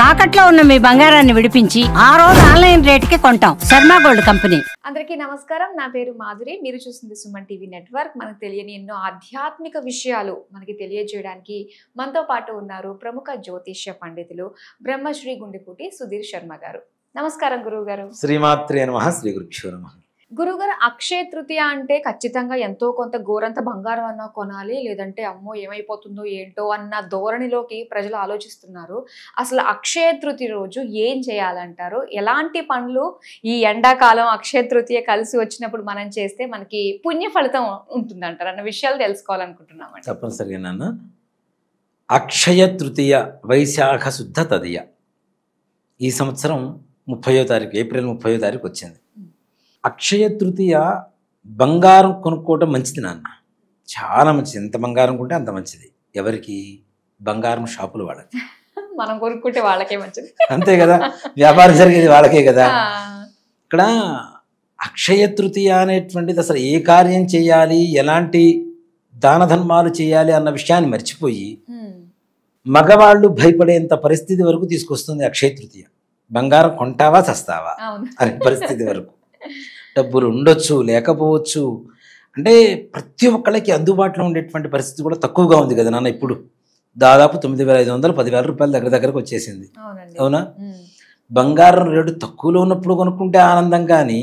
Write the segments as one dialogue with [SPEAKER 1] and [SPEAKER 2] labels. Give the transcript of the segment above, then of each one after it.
[SPEAKER 1] తాకట్లో ఉన్న మీ బంగారాన్ని విడిపించి ఆ రోజు ఆన్లైన్ రేటుకి కొంటాం. Sharma gold company.
[SPEAKER 2] అందరికీ నమస్కారం. నా పేరు మాధురి. మీరు చూస్తుంది సుమన్ టీవీ నెట్వర్క్. మనకు తెలియని ఎన్నో ఆధ్యాత్మిక విషయాలు మనకి తెలియజేయడానికి మనతో పాటు ఉన్నారు ప్రముఖ జ్యోతిష్య పండితులు బ్రహ్మశ్రీ గుండెపూటి సుధీర్ శర్మ గారు. నమస్కారం గురువు గారు.
[SPEAKER 3] శ్రీమాత్రే నమః. శ్రీ గురుభ్యో నమః.
[SPEAKER 2] గురుగారు, అక్షయ తృతీయ అంటే ఖచ్చితంగా ఎంతో కొంత గోరంత బంగారం అన్నా కొనాలి, లేదంటే అమ్మో ఏమైపోతుందో ఏంటో అన్న ధోరణిలోకి ప్రజలు ఆలోచిస్తున్నారు. అసలు అక్షయ తృతీయ రోజు ఏం చేయాలంటారు? ఎలాంటి పనులు ఈ ఎండాకాలం అక్షయ తృతీయ కలిసి వచ్చినప్పుడు మనం చేస్తే మనకి పుణ్య ఫలితం ఉంటుందంటారు అన్న విషయాలు తెలుసుకోవాలనుకుంటున్నామండి.
[SPEAKER 3] తప్పనిసరిగా నాన్న. అక్షయ తృతీయ వైశాఖ శుద్ధ తదియ ఈ సంవత్సరం 30వ తారీఖు, ఏప్రిల్ 30వ తారీఖు వచ్చింది. అక్షయ తృతీయ బంగారం కొనుక్కోవటం మంచిది నాన్న, చాలా మంచిది. ఎంత బంగారం కొంటే అంత మంచిది. ఎవరికి? బంగారం షాపులు వాళ్ళకి.
[SPEAKER 2] మనం కొనుక్కుంటే వాళ్ళకే మంచిది,
[SPEAKER 3] అంతే కదా. వ్యాపారం జరిగేది వాళ్ళకే కదా. ఇక్కడ అక్షయ తృతీయ అనేటువంటిది అసలు ఏ కార్యం చేయాలి, ఎలాంటి దాన ధర్మాలు చేయాలి అన్న విషయాన్ని మర్చిపోయి మగవాళ్ళు భయపడేంత పరిస్థితి వరకు తీసుకొస్తుంది అక్షయ తృతీయ. బంగారం కొంటావా చస్తావా అనే పరిస్థితి వరకు. డబ్బులు ఉండొచ్చు, లేకపోవచ్చు. అంటే ప్రతి ఒక్కళ్ళకి అందుబాటులో ఉండేటువంటి పరిస్థితి కూడా తక్కువగా ఉంది కదా నాన్న. ఇప్పుడు దాదాపు 9,500 10,000 రూపాయల దగ్గరకు వచ్చేసింది. అవునా? బంగారం రేటు తక్కువలో ఉన్నప్పుడు కొనుక్కుంటే ఆనందం, కానీ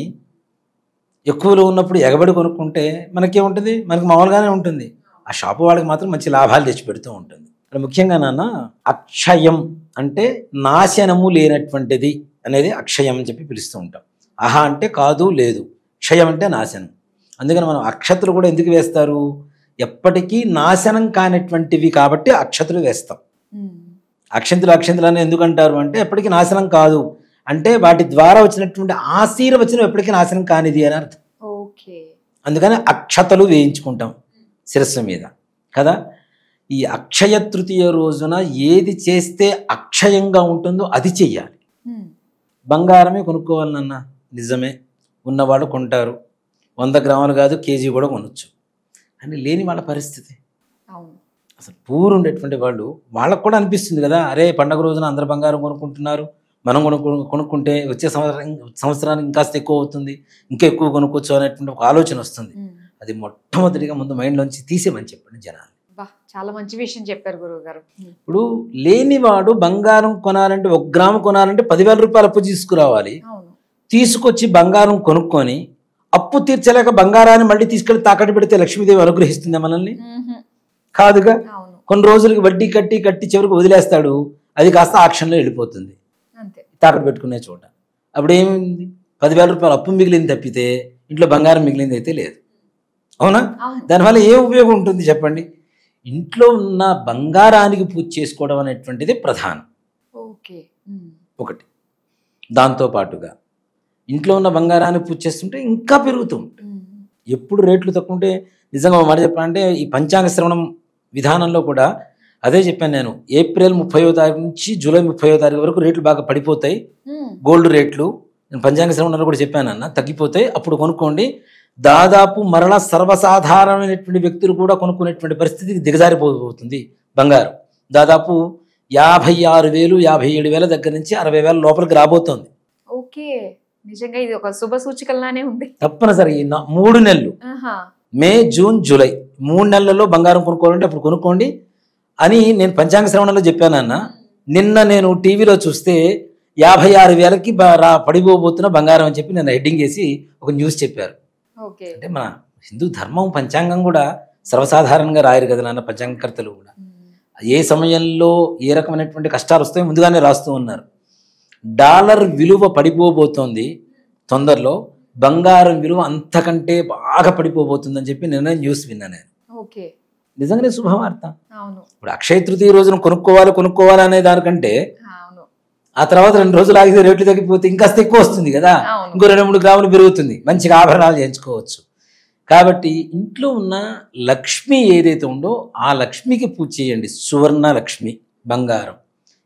[SPEAKER 3] ఎక్కువలో ఉన్నప్పుడు ఎగబడి కొనుక్కుంటే మనకేముంటుంది? మనకి మామూలుగానే ఉంటుంది. ఆ షాపు వాళ్ళకి మాత్రం మంచి లాభాలు తెచ్చిపెడుతూ ఉంటుంది. ముఖ్యంగా నాన్న, అక్షయం అంటే నాశనము లేనటువంటిది అనేది అక్షయం అని చెప్పి పిలుస్తూ ఉంటాం. అహ అంటే కాదు, లేదు. క్షయం అంటే నాశనం. అందుకని మనం అక్షతలు కూడా ఎందుకు వేస్తారు? ఎప్పటికీ నాశనం కానటువంటివి కాబట్టి అక్షతలు వేస్తాం. అక్షంతులు అని ఎందుకు అంటారు అంటే ఎప్పటికీ నాశనం కాదు అంటే వాటి ద్వారా వచ్చినటువంటి ఆశీర్వచనం ఎప్పటికీ నాశనం కానిది అని అర్థం. అందుకని అక్షతలు వేయించుకుంటాం శిరస్సు మీద కదా. ఈ అక్షయ తృతీయ రోజున ఏది చేస్తే అక్షయంగా ఉంటుందో అది చెయ్యాలి. బంగారమే కొనుక్కోవాలన్నా నిజమే, ఉన్నవాళ్ళు కొంటారు. 100 గ్రాములు కాదు, కేజీ కూడా కొనొచ్చు. అని లేని వాళ్ళ పరిస్థితి అసలు పూర్ ఉండేటువంటి వాళ్ళు, వాళ్ళకు కూడా అనిపిస్తుంది కదా, అరే పండగ రోజున అందరు బంగారం కొనుక్కుంటున్నారు, మనం కొనుక్కుంటే వచ్చే సంవత్సరానికి ఇంకాస్త ఎక్కువ అవుతుంది, ఇంకా ఎక్కువ కొనుక్కోవచ్చు అనేటువంటి ఒక ఆలోచన వస్తుంది. అది మొట్టమొదటిగా ముందు మైండ్లోంచి తీసేమని చెప్పండి జనాలు.
[SPEAKER 2] చాలా మంచి విషయం చెప్పారు గురువు గారు.
[SPEAKER 3] ఇప్పుడు లేనివాడు బంగారం కొనాలంటే 1 గ్రాము కొనాలంటే 10,000 రూపాయలు అప్పు తీసుకురావాలి. తీసుకొచ్చి బంగారం కొనుక్కొని అప్పు తీర్చలేక బంగారాన్ని మళ్ళీ తీసుకెళ్లి తాకట్టు పెడితే లక్ష్మీదేవి అనుగ్రహిస్తుంది మనల్ని? కాదుగా. కొన్ని రోజులకి వడ్డీ కట్టి కట్టి చివరికి వదిలేస్తాడు, అది కాస్త ఆక్షన్లో వెళ్ళిపోతుంది తాకట్టు పెట్టుకునే చోట. అప్పుడు ఏమైంది? 10,000 రూపాయలు అప్పు మిగిలింది తప్పితే ఇంట్లో బంగారం మిగిలింది అయితే లేదు. అవునా? దానివల్ల ఏ ఉపయోగం ఉంటుంది చెప్పండి? ఇంట్లో ఉన్న బంగారానికి పూజ చేసుకోవడం అనేటువంటిది ప్రధానం. ఒకటి. దాంతోపాటుగా ఇంట్లో ఉన్న బంగారాన్ని పూజ చేస్తుంటే ఇంకా పెరుగుతూ ఉంటుంది. ఎప్పుడు రేట్లు తక్కువ ఉంటే, నిజంగా మాట చెప్పాలంటే ఈ పంచాంగ శ్రవణం విధానంలో కూడా అదే చెప్పాను నేను. ఏప్రిల్ 30వ తారీఖు నుంచి జూలై 30వ తారీఖు వరకు రేట్లు బాగా పడిపోతాయి. గోల్డ్ రేట్లు నేను పంచాంగ శ్రవణంలో కూడా చెప్పానన్న, తగ్గిపోతాయి. అప్పుడు కొనుక్కోండి. దాదాపు మరలా సర్వసాధారణమైనటువంటి వ్యక్తులు కూడా కొనుక్కునేటువంటి పరిస్థితికి దిగజారిపోతుంది బంగారం. దాదాపు 56,000 57,000 దగ్గర నుంచి 60,000 లోపలికి రాబోతోంది.
[SPEAKER 2] నిజంగా ఇది ఒక శుభ సూచికలానే ఉంది.
[SPEAKER 3] తప్పనిసరి 3 నెలలు, మే జూన్ జూలై 3 నెలల్లో బంగారం కొనుక్కోవాలంటే అప్పుడు కొనుక్కోండి అని నేను పంచాంగ శ్రవణంలో చెప్పానన్న. నిన్న నేను టీవీలో చూస్తే 56,000కి పడిపోబోతున్న బంగారం అని చెప్పి నేను హెడ్డింగ్ వేసి ఒక న్యూస్ చెప్పారు. అంటే మన హిందూ ధర్మం పంచాంగం కూడా సర్వసాధారణంగా రాయరు కదా నాన్న. పంచాంగకర్తలు కూడా ఏ సమయంలో ఏ రకమైనటువంటి కష్టాలు వస్తాయో ముందుగానే రాస్తూ ఉన్నారు. డాలర్ విలువ పడిపోబోతోంది తొందరలో, బంగారం విలువ అంతకంటే బాగా పడిపోబోతుందని చెప్పి నిన్న న్యూస్ విన్నా నేను. నిజంగానే శుభవార్త. ఇప్పుడు అక్షయ తృతీయ రోజున కొనుక్కోవాలి అనే దానికంటే ఆ తర్వాత 2 రోజులు ఆగితే రేట్లు తగ్గిపోతే ఇంకాస్త ఎక్కువ వస్తుంది కదా. ఇంకో 2-3 గ్రాములు పెరుగుతుంది, మంచిగా ఆభరణాలు చేయించుకోవచ్చు. కాబట్టి ఇంట్లో ఉన్న లక్ష్మి ఏదైతే ఉందో ఆ లక్ష్మికి పూజ చేయండి. సువర్ణ లక్ష్మి, బంగారం.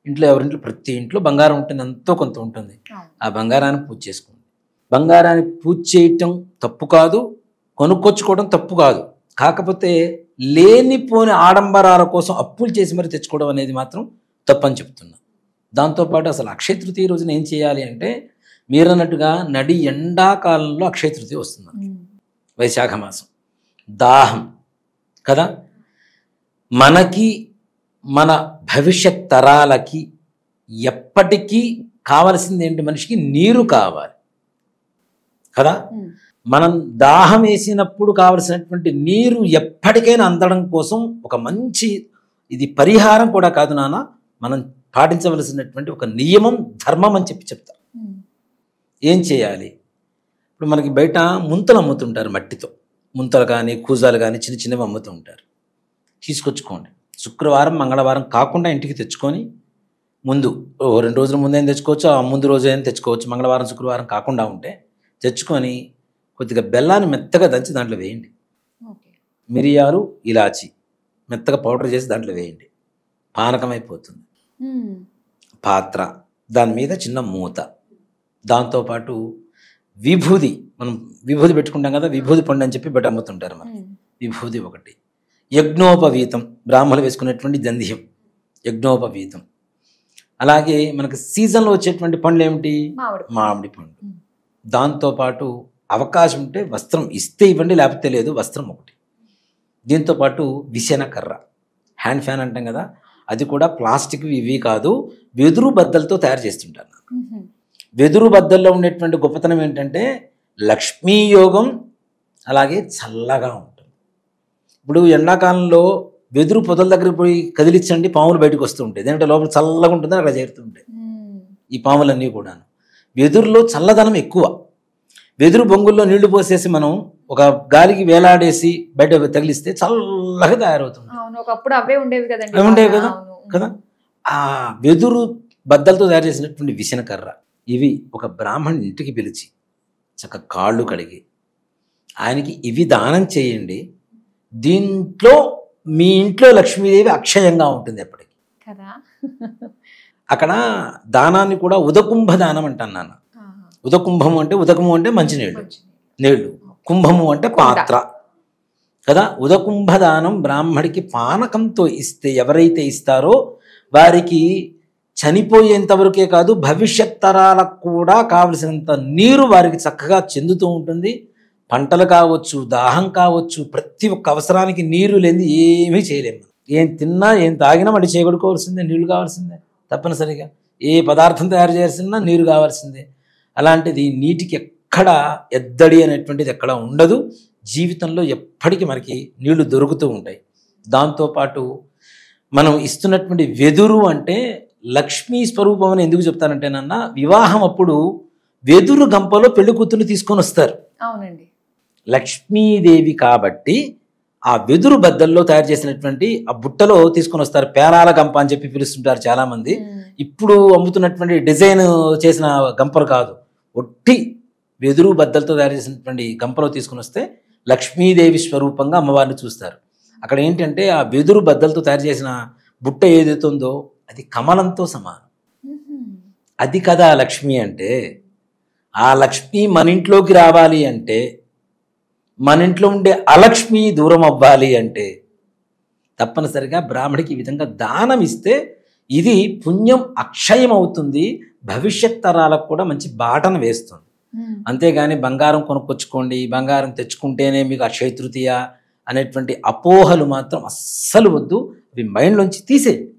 [SPEAKER 3] ఇంట్లో ఎవరింట్లో ప్రతి ఇంట్లో బంగారం ఉంటుంది, ఎంతో కొంత ఉంటుంది. ఆ బంగారాన్ని పూజ చేసుకోండి. బంగారాన్ని పూజ చేయటం తప్పు కాదు, కొనుక్కొచ్చుకోవడం తప్పు కాదు. కాకపోతే లేనిపోని ఆడంబరాల కోసం అప్పులు చేసి మరి తెచ్చుకోవడం అనేది మాత్రం తప్పని చెప్తున్నా. దాంతోపాటు అసలు అక్షయ తృతీయ రోజున ఏం చేయాలి అంటే మీరు అన్నట్టుగా నడి ఎండాకాలంలో అక్షయ తృతీయ వస్తుంది, వైశాఖ మాసం, దాహం కదా. మనకి మన భవిష్యత్ తరాలకి ఎప్పటికీ కావలసింది ఏంటి, మనిషికి నీరు కావాలి కదా. మనం దాహం వేసినప్పుడు కావలసినటువంటి నీరు ఎప్పటికైనా అందడం కోసం ఒక మంచి, ఇది పరిహారం కూడా కాదు నాన్న, మనం పాటించవలసినటువంటి ఒక నియమం, ధర్మం అని చెప్తారు. ఏం చేయాలి, ఇప్పుడు మనకి బయట ముంతలు అమ్ముతుంటారు, మట్టితో ముంతలు కానీ కూజాలు కానీ చిన్న చిన్నవి అమ్ముతూ ఉంటారు. తీసుకొచ్చుకోండి, శుక్రవారం మంగళవారం కాకుండా ఇంటికి తెచ్చుకొని, ముందు 2 రోజుల ముందైనా తెచ్చుకోవచ్చు, ఆ ముందు రోజు అయినా తెచ్చుకోవచ్చు, మంగళవారం శుక్రవారం కాకుండా ఉంటే తెచ్చుకొని కొద్దిగా బెల్లాన్ని మెత్తగా దంచి దాంట్లో వేయండి, మిరియాలు ఇలాచి మెత్తగా పౌడర్ చేసి దాంట్లో వేయండి, పానకం అయిపోతుంది. పాత్ర, దాని మీద చిన్న మూత, దాంతోపాటు విభూది, మనం విభూది పెట్టుకుంటాం కదా, విభూది పండు అని చెప్పి బయట అమ్ముతుంటారు. మనం విభూది ఒకటి, యజ్ఞోపవీతం, బ్రాహ్మణులు వేసుకునేటువంటి జంధ్యం, యజ్ఞోపవీతం. అలాగే మనకు సీజన్లో వచ్చేటువంటి పండ్లు ఏమిటి, మామిడి పండు. దాంతోపాటు అవకాశం ఉంటే వస్త్రం ఇస్తే ఇవ్వండి, లేకపోతే లేదు, వస్త్రం ఒకటి. దీంతోపాటు విసెన కర్ర, హ్యాండ్ ఫ్యాన్ అంటాం కదా, అది కూడా ప్లాస్టిక్ ఇవి కాదు, వెదురు బద్దలతో తయారు చేస్తుంటారు. వెదురు బద్దల్లో ఉండేటువంటి గొప్పతనం ఏంటంటే లక్ష్మీ యోగం, అలాగే చల్లగా ఉంటుంది. ఇప్పుడు ఎండాకాలంలో వెదురు పొదల దగ్గరికి పోయి కదిలించండి, పాములు బయటకు వస్తూ ఉంటాయి, ఎందుకంటే లోపల చల్లగా ఉంటుంది, అక్కడ చేరుతుంటాయి ఈ పాములన్నీ కూడా. వెదురులో చల్లదనం ఎక్కువ. వెదురు బొంగుల్లో నీళ్లు పోసేసి మనం ఒక గాలికి వేలాడేసి బయట తగిలిస్తే చల్లగా తయారవుతుంది.
[SPEAKER 2] ఒకప్పుడు అవే ఉండేవి కదండి,
[SPEAKER 3] అవి ఉండేవి కదా కదా. ఆ వెదురు బద్దలతో తయారు చేసినటువంటి విసెన కర్ర, ఇవి ఒక బ్రాహ్మణుని ఇంటికి పిలిచి చక్కగా కాళ్ళు కడిగి ఆయనకి ఇవి దానం చేయండి. దీంట్లో మీ ఇంట్లో లక్ష్మీదేవి అక్షయంగా ఉంటుంది ఎప్పటికీ
[SPEAKER 2] కదా.
[SPEAKER 3] అక్కడ దానాన్ని కూడా ఉదకుంభ దానం అంటాను నాన్న. ఉదకుంభము అంటే, ఉదకము అంటే మంచినీళ్ళు, నీళ్లు, కుంభము అంటే పాత్ర కదా. ఉదకుంభ దానం బ్రాహ్మడికి పానకంతో ఇస్తే, ఎవరైతే ఇస్తారో వారికి చనిపోయేంతవరకే కాదు, భవిష్యత్ తరాలకు కూడా కావలసినంత నీరు వారికి చక్కగా చెందుతూ ఉంటుంది. పంటలు కావచ్చు, దాహం కావచ్చు, ప్రతి ఒక్క అవసరానికి నీరు లేని ఏమీ చేయలేము. ఏం తిన్నా ఏం తాగినా మళ్ళీ చేయగొడుకోవాల్సిందే, నీళ్లు కావాల్సిందే తప్పనిసరిగా. ఏ పదార్థం తయారు చేయాల్సిందా నీరు కావాల్సిందే. అలాంటిది నీటికి ఎక్కడ ఎద్దడి అనేటువంటిది ఎక్కడ ఉండదు. జీవితంలో ఎప్పటికీ మనకి నీళ్లు దొరుకుతూ ఉంటాయి. దాంతోపాటు మనం ఇస్తున్నటువంటి వెదురు అంటే లక్ష్మీ స్వరూపం అని ఎందుకు చెప్తానంటే నాన్న, వివాహం అప్పుడు వెదురు గంపలో పెళ్లి కూతుర్ని తీసుకొని వస్తారు.
[SPEAKER 2] అవునండి,
[SPEAKER 3] లక్ష్మీదేవి కాబట్టి ఆ వెదురు బద్దల్లో తయారు చేసినటువంటి ఆ బుట్టలో తీసుకొని వస్తారు. పేరాల గంప అని చెప్పి పిలుస్తుంటారు చాలా మంది. ఇప్పుడు అమ్ముతున్నటువంటి డిజైన్ చేసిన గంపలు కాదు, ఒట్టి వెదురు బద్దలతో తయారు చేసినటువంటి గంపలో తీసుకొని వస్తే లక్ష్మీదేవి స్వరూపంగా అమ్మవారిని చూస్తారు. అక్కడ ఏంటంటే ఆ వెదురు బద్దలతో తయారు చేసిన బుట్ట ఏదైతే ఉందో అది కమలంతో సమానం. అది కదా లక్ష్మి అంటే. ఆ లక్ష్మి మన ఇంట్లోకి రావాలి అంటే, మన ఇంట్లో ఉండే అలక్ష్మి దూరం అవ్వాలి అంటే తప్పనిసరిగా బ్రాహ్మడికి ఈ విధంగా దానం ఇస్తే ఇది పుణ్యం అక్షయం అవుతుంది, భవిష్యత్ తరాలకు కూడా మంచి బాటను వేస్తుంది. అంతేగాని బంగారం కొనుక్కొచ్చుకోండి, బంగారం తెచ్చుకుంటేనే మీకు అక్షయ తృతీయ అనేటువంటి అపోహలు మాత్రం అస్సలు వద్దు, అవి మైండ్లోంచి తీసేయండి.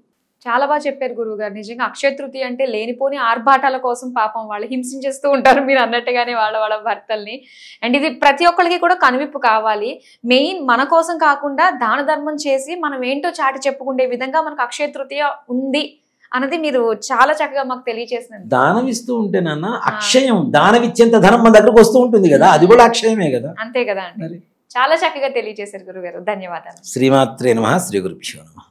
[SPEAKER 2] చాలా బాగా చెప్పారు గురువుగారు. నిజంగా అక్షయ తృతీయ అంటే లేనిపోని ఆర్భాటాల కోసం పాపం వాళ్ళు హింసించేస్తూ ఉంటారు మీరు అన్నట్టుగానే వాళ్ళ భర్తల్ని. అండ్ ఇది ప్రతి ఒక్కరికి కూడా కనువిప్పు కావాలి. మెయిన్ మన కోసం కాకుండా దాన ధర్మం చేసి మనం ఏంటో చాటి చెప్పుకునే విధంగా మనకు అక్షయ తృతీయ ఉంది అన్నది మీరు చాలా చక్కగా మాకు తెలియజేసినారు.
[SPEAKER 3] దానం ఇస్తూ ఉంటే నాన్న అక్షయం, దానం ఇచ్చేంత ధనం మన దగ్గరకు వస్తూ ఉంటుంది కదా, అది కూడా అక్షయమే కదా.
[SPEAKER 2] అంతే కదా అండి. చాలా చక్కగా తెలియజేశారు గురుగారు, ధన్యవాదాలు.
[SPEAKER 3] శ్రీమాత్రే నమః. శ్రీ గురుభ్యో నమః.